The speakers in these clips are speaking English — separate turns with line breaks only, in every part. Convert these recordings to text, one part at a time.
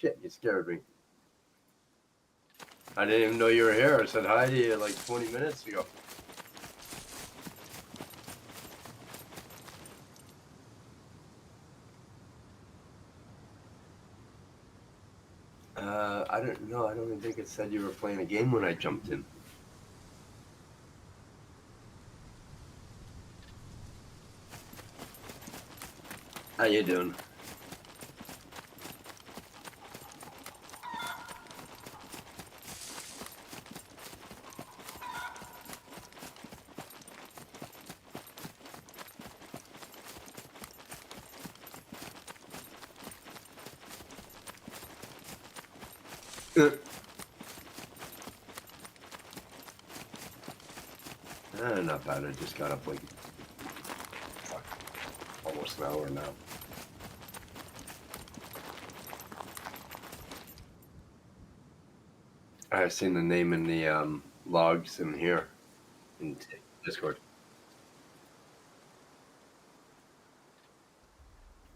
shit, you scared me. I didn't even know you were here. I said hi to you like 20 minutes ago. I don't know. I don't even think it said you were playing a game when I jumped in. How you doing? Not bad. I just got up like almost an hour now. I've seen the name in the logs in here in Discord.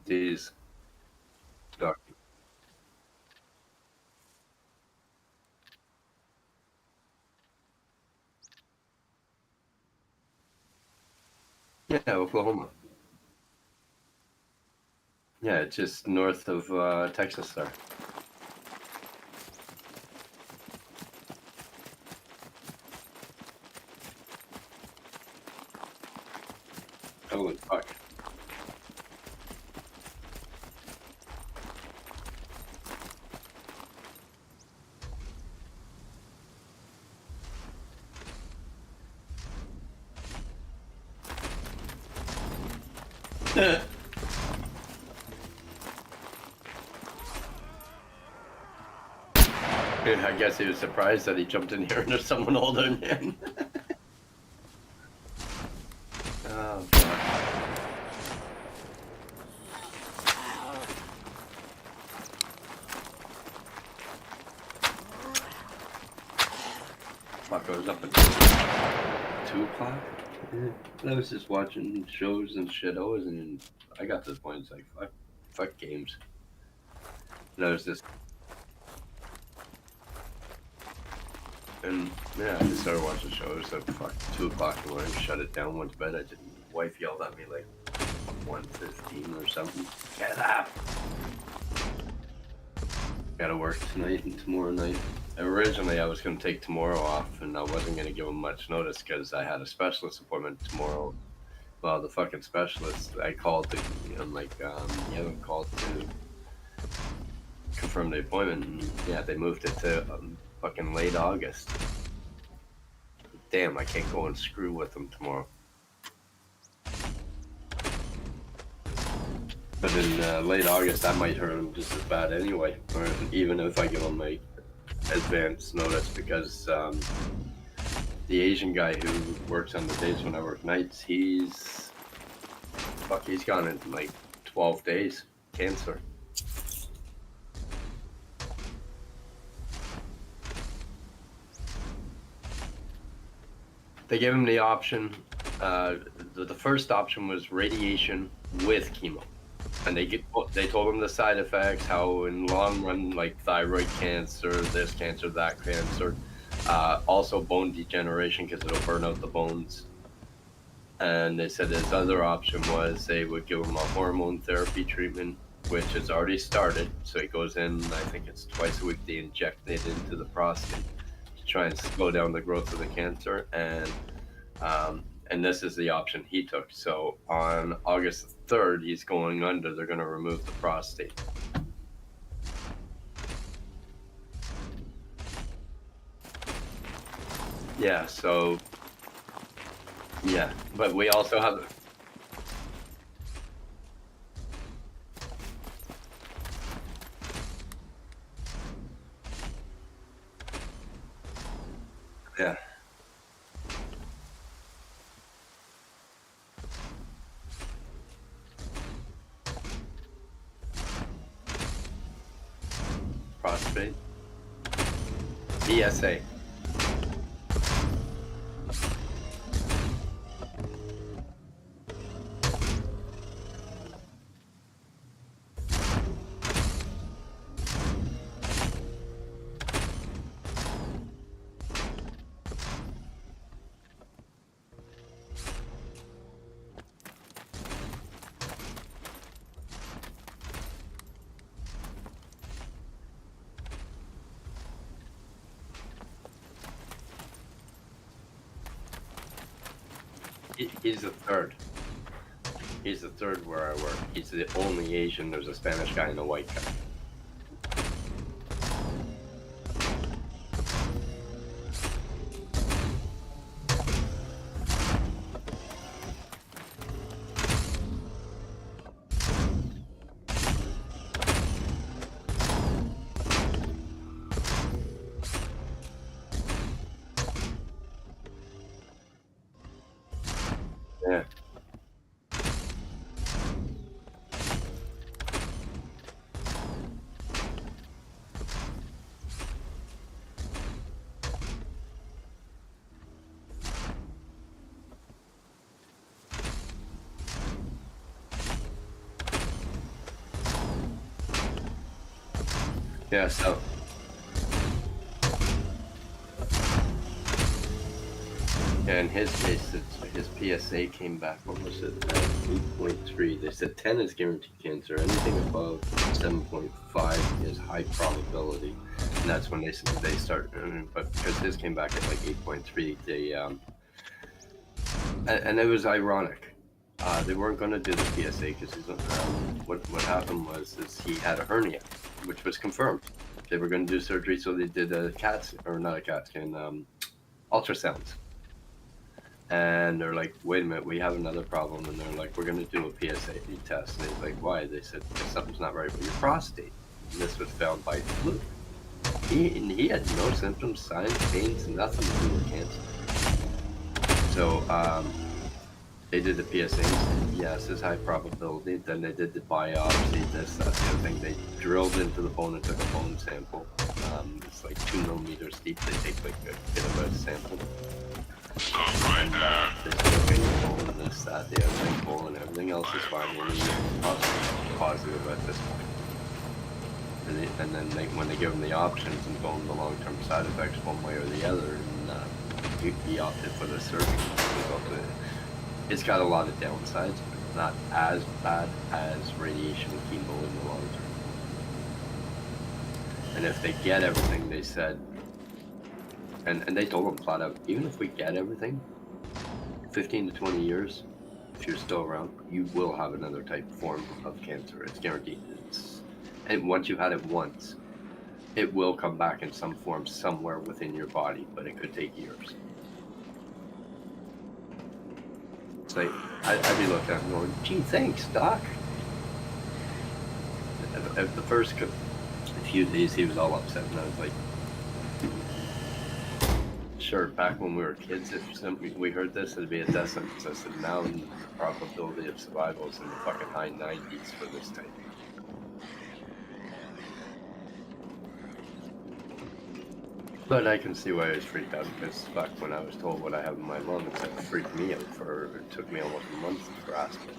These doc. Yeah, Oklahoma. Yeah, it's just north of Texas there. Holy fuck. I guess he was surprised that he jumped in here and there's someone older than him. Oh, God. Fuck, I was up at 2 o'clock. I was just watching shows and shit. I got to the point, it's like, fuck games. And I was just, and yeah, I just started watching shows at 2 o'clock in the morning, shut it down, went to bed. Wife yelled at me like 1:15 or something. Get up! Gotta work tonight and tomorrow night. Originally, I was going to take tomorrow off, and I wasn't going to give him much notice because I had a specialist appointment tomorrow. Well, the fucking specialist, I called I'm like, you haven't called to confirm the appointment. And yeah, they moved it to fucking late August. Damn, I can't go and screw with them tomorrow. But in late August, that might hurt him just as bad anyway, or even if I give him my advance notice, because the Asian guy who works on the days when I work nights, he's gone in like 12 days, cancer. They gave him the option, the first option was radiation with chemo. And they told him the side effects, how in long run, like thyroid cancer, this cancer, that cancer, also bone degeneration because it'll burn out the bones. And they said his other option was they would give him a hormone therapy treatment, which has already started. So he goes in, I think it's twice a week, they inject it into the prostate to try and slow down the growth of the cancer. And this is the option he took. So on August 3rd, he's going under. They're going to remove the prostate. Yeah, so, yeah. But we also have... Yeah. Prostate. BSA. He's the third. He's the third where I work. He's the only Asian. There's a Spanish guy and a white guy. Yeah. Yeah, so yeah, in his case, his PSA came back. What was it? 8.3. They said 10 is guaranteed cancer. Anything above 7.5 is high probability, and that's when they start. But because his came back at like 8.3, and it was ironic. They weren't going to do the PSA because what happened was he had a hernia, which was confirmed. They were going to do surgery, so they did a CAT or not a CAT scan, ultrasounds. And they're like, wait a minute, we have another problem. And they're like, we're going to do a PSA test. And he's like, why? They said, something's not right with your prostate. And this was found by fluke. He had no symptoms, signs, pains, nothing to do with cancer. So they did the PSA. Yes, it's high probability. Then they did the biopsy, this, that, the other thing. They drilled into the bone and took a bone sample. It's like 2 millimeters deep. They take like a bit of a sample. And they still made the bone, this, that, the other thing, bone, and everything else is fine. We're positive at this point. And then when they give him the options and go on the long-term side effects one way or the other, and he opted for the surgery. It's got a lot of downsides, but not as bad as radiation and chemo in the long term. And if they get everything they said, and they told him flat out, even if we get everything, 15 to 20 years, if you're still around, you will have another type form of cancer. It's guaranteed. And once you've had it once, it will come back in some form somewhere within your body, but it could take years. It's like, I'd be looking at him going, gee, thanks, doc. At the first few days, he was all upset, and I was like, sure, back when we were kids, if we heard this, it'd be a death sentence. I said, now the probability of survival is in the fucking high 90s for this type. But I can see why I was freaked out, because back when I was told what I have in my lungs, it freaked me out it took me almost a month to grasp it.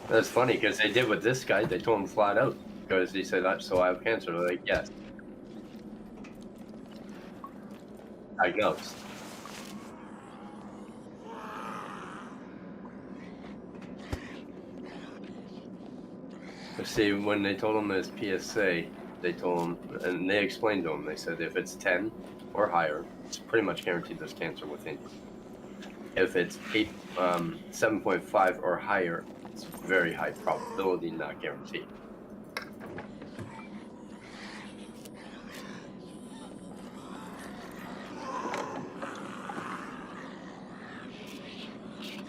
That's funny, because they did with this guy. They told him flat out, because he said, so I have cancer. They're like, yes. Diagnosed. See, when they told him his PSA, they told him, and they explained to him, they said if it's 10 or higher, it's pretty much guaranteed there's cancer within you. If it's 7.5 or higher, it's very high probability, not guaranteed.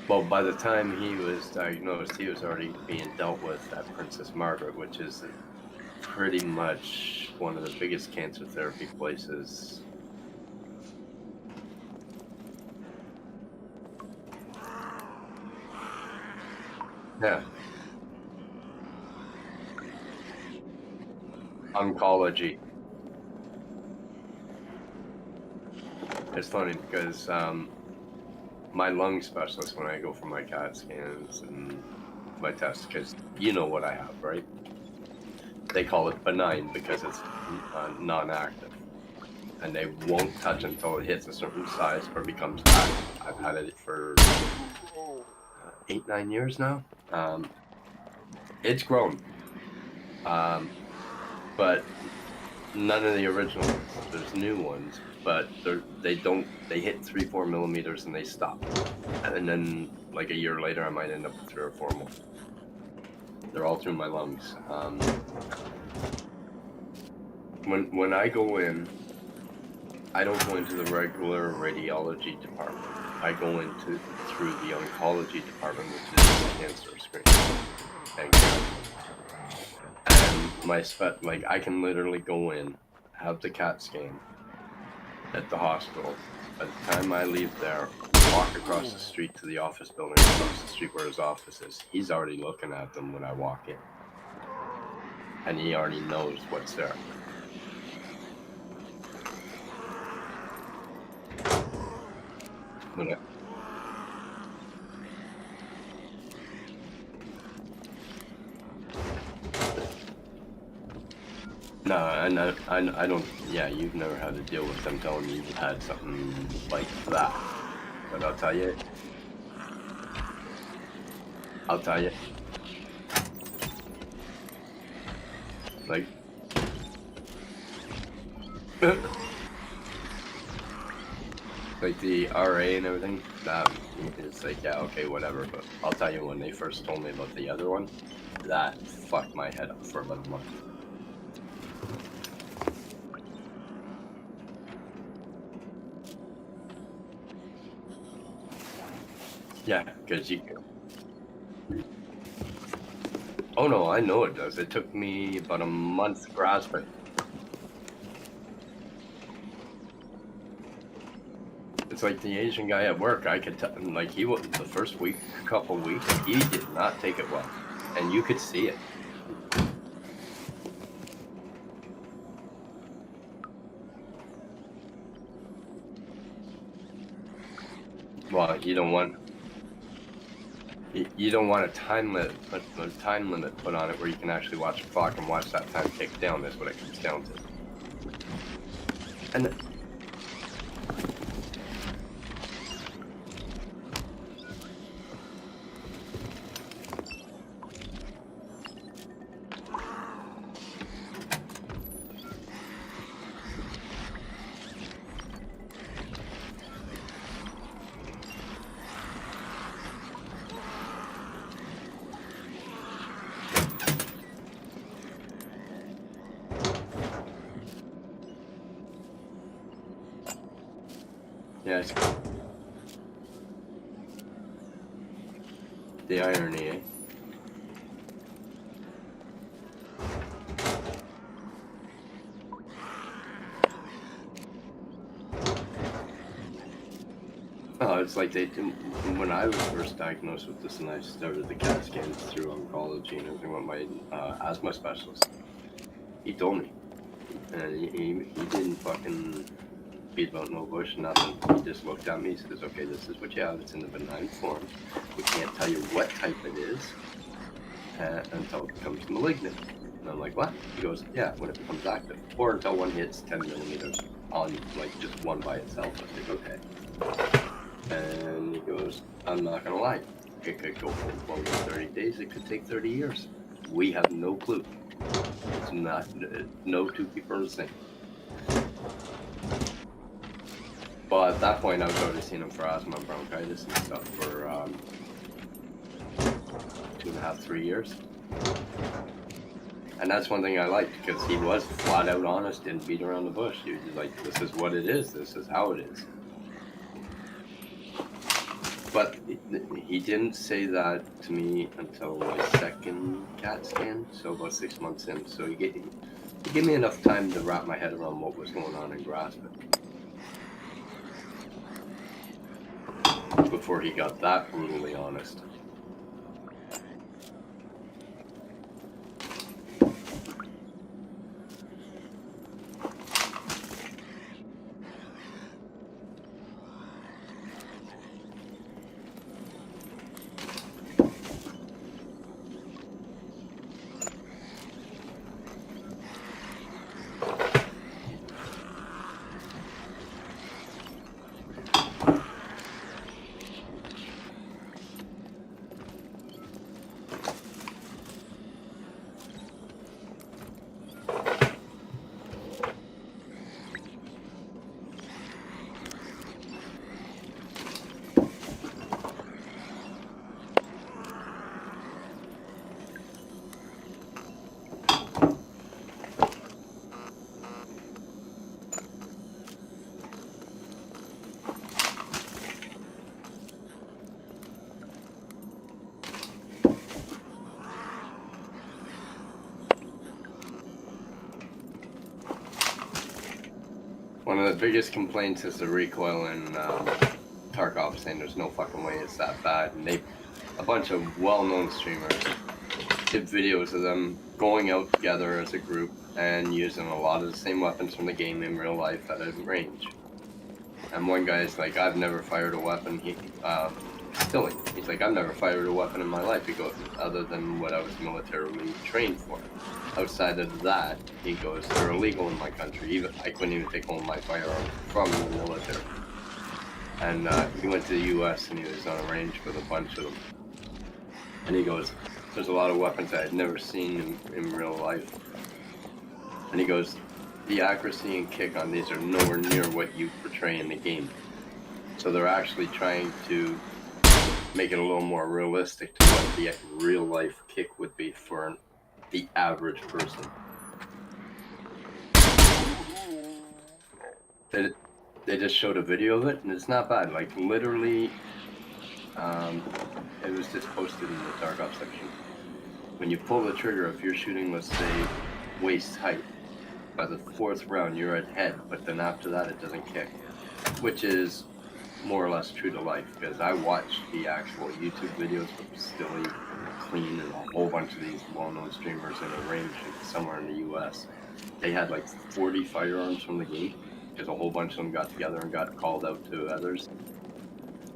Well, by the time he was diagnosed, he was already being dealt with at Princess Margaret, which is pretty much one of the biggest cancer therapy places Yeah. Oncology. It's funny because my lung specialist, when I go for my CAT scans and my tests, because you know what I have, right? They call it benign because it's non-active, and they won't touch until it hits a certain size or becomes active. I've had it for 8, 9 years now. Um, it's grown, um, but none of the original ones. There's new ones, but they don't. They hit 3, 4 millimeters and they stop, and then like a year later, I might end up with 3 or 4 more. They're all through my lungs. When I go in, I don't go into the regular radiology department. I go into through the oncology department, which is the cancer screening. And like I can literally go in, have the CAT scan at the hospital. By the time I leave there, walk across the street to the office building, across the street where his office is. He's already looking at them when I walk in, and he already knows what's there. When I, No, I don't. Yeah, you've never had to deal with them telling you you've had something like that. But I'll tell you, like, like the RA and everything. That it's like, yeah, okay, whatever. But I'll tell you, when they first told me about the other one, that fucked my head up for about a month. Yeah, because you. Oh no, I know it does. It took me about a month to grasp it. It's like the Asian guy at work. I could tell, like he was the first week, couple weeks, he did not take it well, and you could see it. Well, you don't want a time limit put on it where you can actually watch the clock and watch that time tick down. That's what it comes down to. And yeah, it's the irony, eh? Oh, it's like they didn't. When I was first diagnosed with this and I started the CAT scans through oncology and everything with my asthma specialist, he told me. And he didn't fucking beat about no bush, nothing. He just looked at me, he says, okay, this is what you have. It's in the benign form. We can't tell you what type it is until it becomes malignant. And I'm like, what? He goes, yeah, when it becomes active. Or until one hits 10 millimeters on, like, just one by itself. I was like, okay. And he goes, I'm not going to lie. It could go full in 30 days. It could take 30 years. We have no clue. It's not, no two people are the same. Well, at that point, I was already seeing him for asthma and bronchitis and stuff for 2.5, 3 years. And that's one thing I liked, because he was flat out honest, didn't beat around the bush. He was like, this is what it is, this is how it is. But he didn't say that to me until my second CAT scan, so about 6 months in. So he gave me enough time to wrap my head around what was going on and grasp it before he got that brutally honest. biggest complaints is the recoil in Tarkov, saying there's no fucking way it's that bad. And a bunch of well-known streamers did videos of them going out together as a group and using a lot of the same weapons from the game in real life at a range. And one guy's like, I've never fired a weapon. He's like, I've never fired a weapon in my life. He goes, other than what I was militarily trained for. Outside of that, he goes, they're illegal in my country. Even I couldn't even take home my firearm from the military. And he went to the U.S. and he was on a range with a bunch of them. And he goes, there's a lot of weapons I had never seen in real life. And he goes, the accuracy and kick on these are nowhere near what you portray in the game. So they're actually trying to make it a little more realistic to what the real life kick would be for the average person. They just showed a video of it, and it's not bad. Like, literally, it was just posted in the Tarkov section. When you pull the trigger, if you're shooting, let's say, waist height, by the 4th round, you're at head, but then after that, it doesn't kick. Which is more or less true to life, because I watched the actual YouTube videos with Stilly, Clean, and a whole bunch of these well-known streamers in a range somewhere in the U.S. They had like 40 firearms from the game, because a whole bunch of them got together and got called out to others.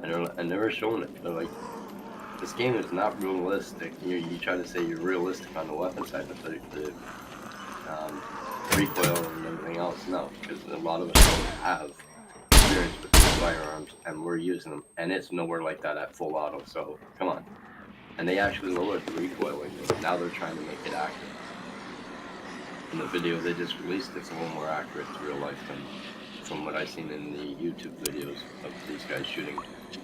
And they were showing it. They're like, this game is not realistic. You try to say you're realistic on the weapon side, but the recoil and everything else, no, because a lot of us don't have experience with these firearms, and we're using them, and it's nowhere like that at full auto, so come on. And they actually lowered the recoil, and now they're trying to make it accurate. In the video they just released, it's a little more accurate to real life than from what I've seen in the YouTube videos of these guys shooting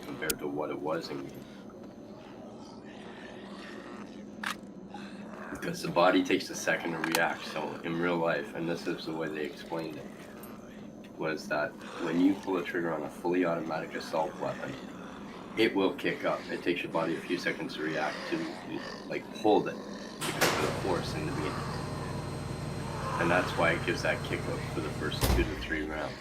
compared to what it was in game. Because the body takes a second to react, so in real life, and this is the way they explained it, was that when you pull a trigger on a fully automatic assault weapon, it will kick up. It takes your body a few seconds to react to, like, hold it because of the force in the beginning. And that's why it gives that kick up for the first 2 to 3 rounds.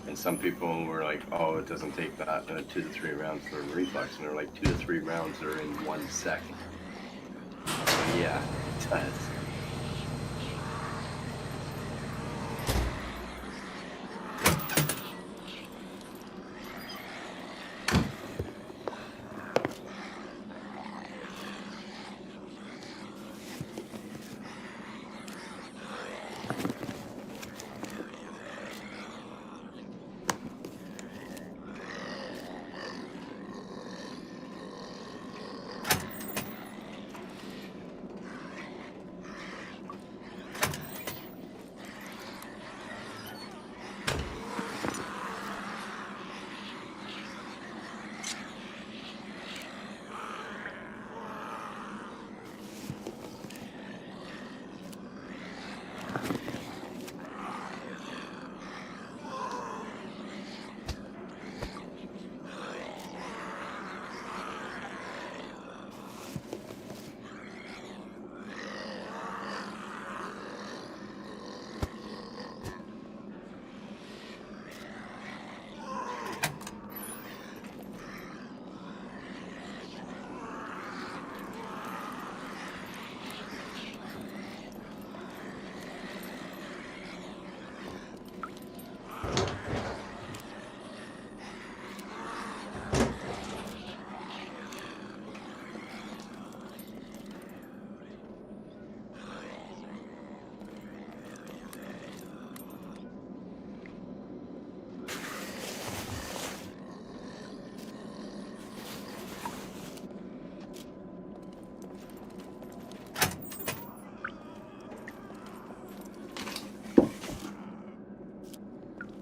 And some people were like, oh, it doesn't take that 2 to 3 rounds for a reflex. And they're like, 2 to 3 rounds are in 1 second. So yeah, it does.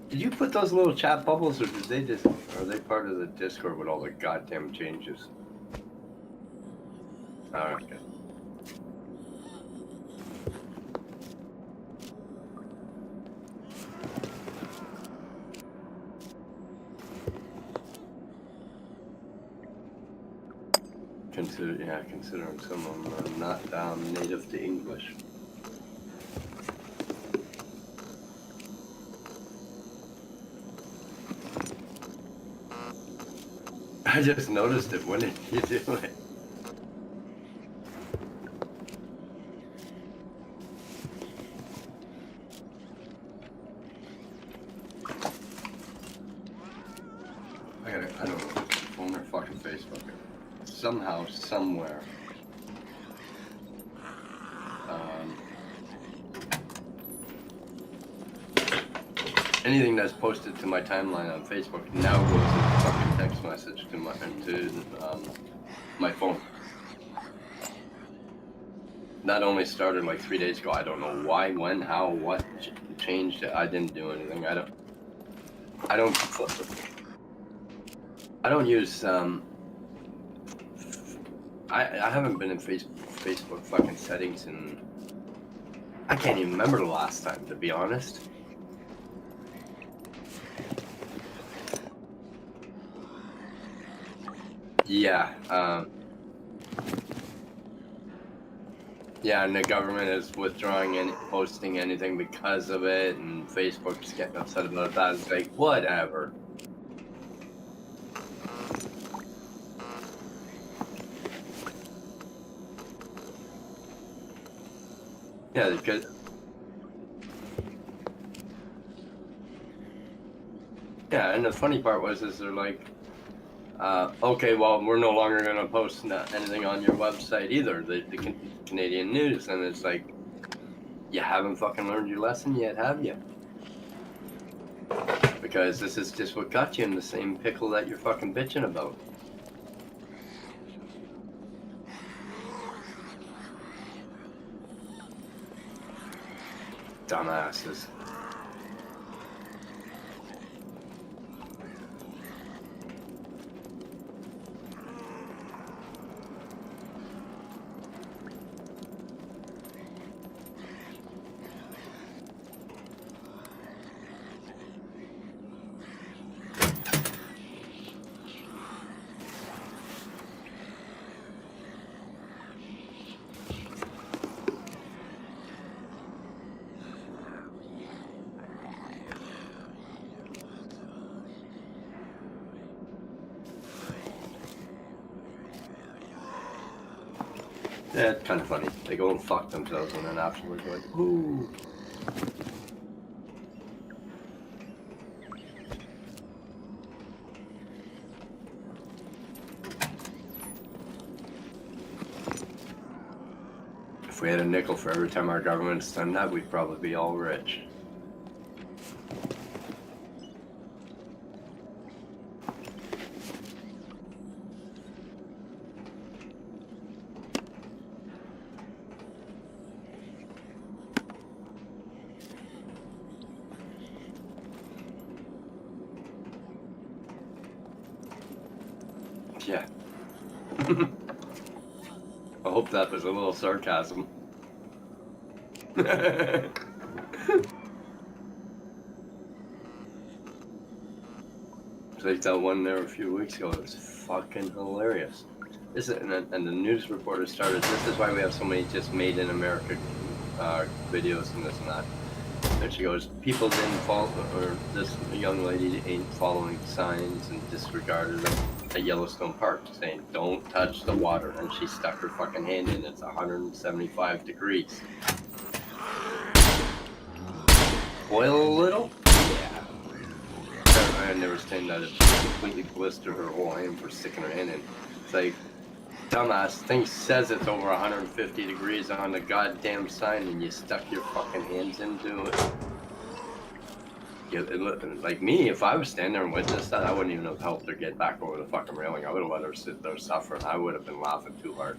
Did you put those little chat bubbles, or did they just, are they part of the Discord with all the goddamn changes? Oh, okay. Considering some of them are not native to English. I just noticed it. When did you do it? I don't know. Phone or fucking Facebook. Somehow, somewhere. Anything that's posted to my timeline on Facebook now goes as a fucking text message to my phone. That only started like 3 days ago. I don't know why, when, how, what changed it. I didn't do anything. I don't use I haven't been in Facebook fucking settings in I can't even remember the last time, to be honest. Yeah, yeah, and the government is withdrawing and posting anything because of it, and Facebook's getting upset about that. It's like, whatever. Yeah, because yeah, and the funny part was is they're like, okay, well, we're no longer going to post anything on your website either, the Canadian news, and it's like, you haven't fucking learned your lesson yet, have you? Because this is just what got you in the same pickle that you're fucking bitching about. Dumbasses. Yeah, it's kind of funny. They go and fuck themselves, and then afterwards, like, ooh. If we had a nickel for every time our government's done that, we'd probably be all rich. Yeah. I hope that was a little sarcasm. Like that one there a few weeks ago, it was fucking hilarious. This is, and the news reporter started, this is why we have so many just made in America videos and this and that. And she goes, people didn't follow, or this young lady ain't following signs and disregarded them at Yellowstone Park saying, don't touch the water. And she stuck her fucking hand in, it's 175 degrees. Boil a little? Yeah. I never saying that it completely blistered her whole hand for sticking her hand in. It's like, dumbass, thing says it's over 150 degrees on the goddamn sign and you stuck your fucking hands into it. Like me, if I was standing there and witnessed that, I wouldn't even have helped her get back over the fucking railing. I would have let her sit there suffering. I would have been laughing too hard.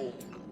cold.